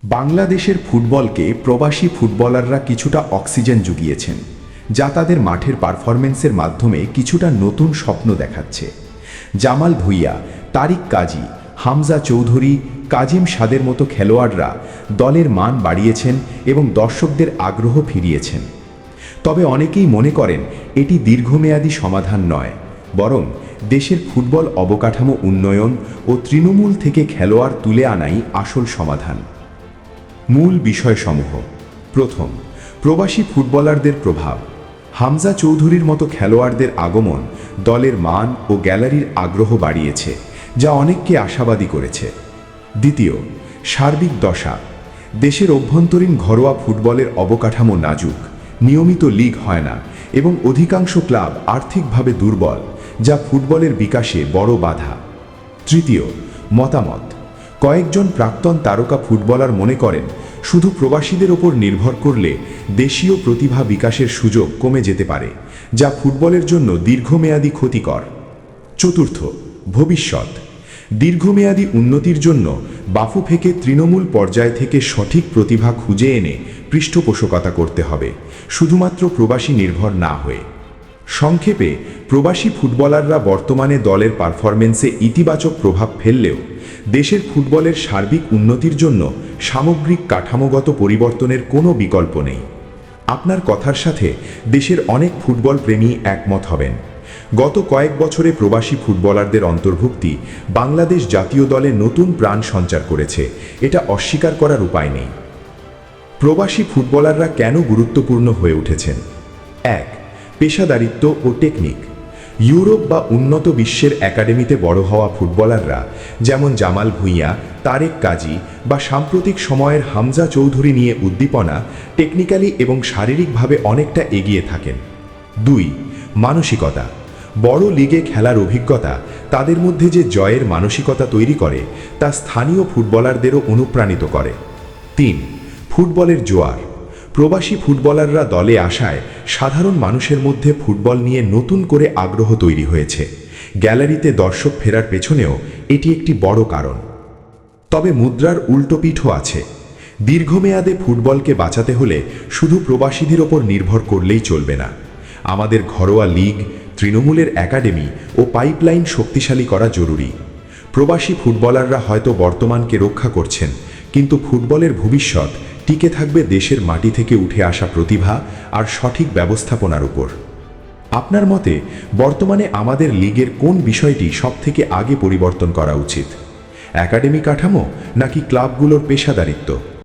বাংলাদেশের ফুটবলকে প্রবাসী ফুটবলাররা কিছুটা অক্সিজেন জুগিয়েছেন, যা তাদের মাঠের পারফরমেন্সের মাধ্যমে কিছুটা নতুন স্বপ্ন দেখাচ্ছে। জামাল ভুঁইয়া, তারিক কাজী, হামজা চৌধুরী, কাজিম সাদের মতো খেলোয়াড়রা দলের মান বাড়িয়েছেন এবং দর্শকদের আগ্রহ ফিরিয়েছেন। তবে অনেকেই মনে করেন এটি দীর্ঘমেয়াদী সমাধান নয়, বরং দেশের ফুটবল অবকাঠামো উন্নয়ন ও তৃণমূল থেকে খেলোয়াড় তুলে আনাই আসল সমাধান। মূল বিষয়সমূহ: প্রথম, প্রবাসী ফুটবলারদের প্রভাব। হামজা চৌধুরীর মতো খেলোয়াড়দের আগমন দলের মান ও গ্যালারির আগ্রহ বাড়িয়েছে, যা অনেককে আশাবাদী করেছে। দ্বিতীয়, সার্বিক দশা। দেশের অভ্যন্তরীণ ঘরোয়া ফুটবলের অবকাঠামো নাজুক, নিয়মিত লিগ হয় না এবং অধিকাংশ ক্লাব আর্থিকভাবে দুর্বল, যা ফুটবলের বিকাশে বড় বাধা। তৃতীয়, মতামত। কয়েকজন প্রাক্তন তারকা ফুটবলার মনে করেন শুধু প্রবাসীদের ওপর নির্ভর করলে দেশীয় প্রতিভা বিকাশের সুযোগ কমে যেতে পারে, যা ফুটবলের জন্য দীর্ঘমেয়াদী ক্ষতিকর। চতুর্থ, ভবিষ্যৎ। দীর্ঘমেয়াদী উন্নতির জন্য বাফুফেকে তৃণমূল পর্যায় থেকে সঠিক প্রতিভা খুঁজে এনে পৃষ্ঠপোষকতা করতে হবে, শুধুমাত্র প্রবাসী নির্ভর না হয়ে। সংক্ষেপে, প্রবাসী ফুটবলাররা বর্তমানে দলের পারফরমেন্সে ইতিবাচক প্রভাব ফেললেও দেশের ফুটবলের সার্বিক উন্নতির জন্য সামগ্রিক কাঠামোগত পরিবর্তনের কোনো বিকল্প নেই। আপনার কথার সাথে দেশের অনেক ফুটবল প্রেমী একমত হবেন। গত কয়েক বছরে প্রবাসী ফুটবলারদের অন্তর্ভুক্তি বাংলাদেশ জাতীয় দলে নতুন প্রাণ সঞ্চার করেছে, এটা অস্বীকার করার উপায় নেই। প্রবাসী ফুটবলাররা কেন গুরুত্বপূর্ণ হয়ে উঠেছেন? ১. পেশাদারিত্ব ও টেকনিক। ইউরোপ বা উন্নত বিশ্বের একাডেমিতে বড় হওয়া ফুটবলাররা যেমন জামাল ভুঁইয়া, তারেক কাজী বা সাম্প্রতিক সময়ের হামজা চৌধুরী নিয়ে উদ্দীপনা, টেকনিক্যালি এবং শারীরিকভাবে অনেকটা এগিয়ে থাকেন। ২. মানসিকতা। বড় লিগে খেলার অভিজ্ঞতা তাদের মধ্যে যে জয়ের মানসিকতা তৈরি করে, তা স্থানীয় ফুটবলারদেরও অনুপ্রাণিত করে। ৩. ফুটবলের জোয়ার। প্রবাসী ফুটবলাররা দলে আসায় সাধারণ মানুষের মধ্যে ফুটবল নিয়ে নতুন করে আগ্রহ তৈরি হয়েছে। গ্যালারিতে দর্শক ফেরার পেছনেও এটি একটি বড় কারণ। তবে মুদ্রার উল্টো পিঠও আছে। দীর্ঘমেয়াদে ফুটবলকে বাঁচাতে হলে শুধু প্রবাসীদের ওপর নির্ভর করলেই চলবে না। আমাদের ঘরোয়া লিগ, তৃণমূলের একাডেমি ও পাইপলাইন শক্তিশালী করা জরুরি। প্রবাসী ফুটবলাররা হয়তো বর্তমানকে রক্ষা করছেন, কিন্তু ফুটবলের ভবিষ্যৎ টিকে থাকবে দেশের মাটি থেকে উঠে আসা প্রতিভা আর সঠিক ব্যবস্থাপনার উপর। আপনার মতে বর্তমানে আমাদের লিগের কোন বিষয়টি সবথেকে আগে পরিবর্তন করা উচিত? একাডেমি কাঠামো নাকি ক্লাবগুলোর পেশাদারিত্ব?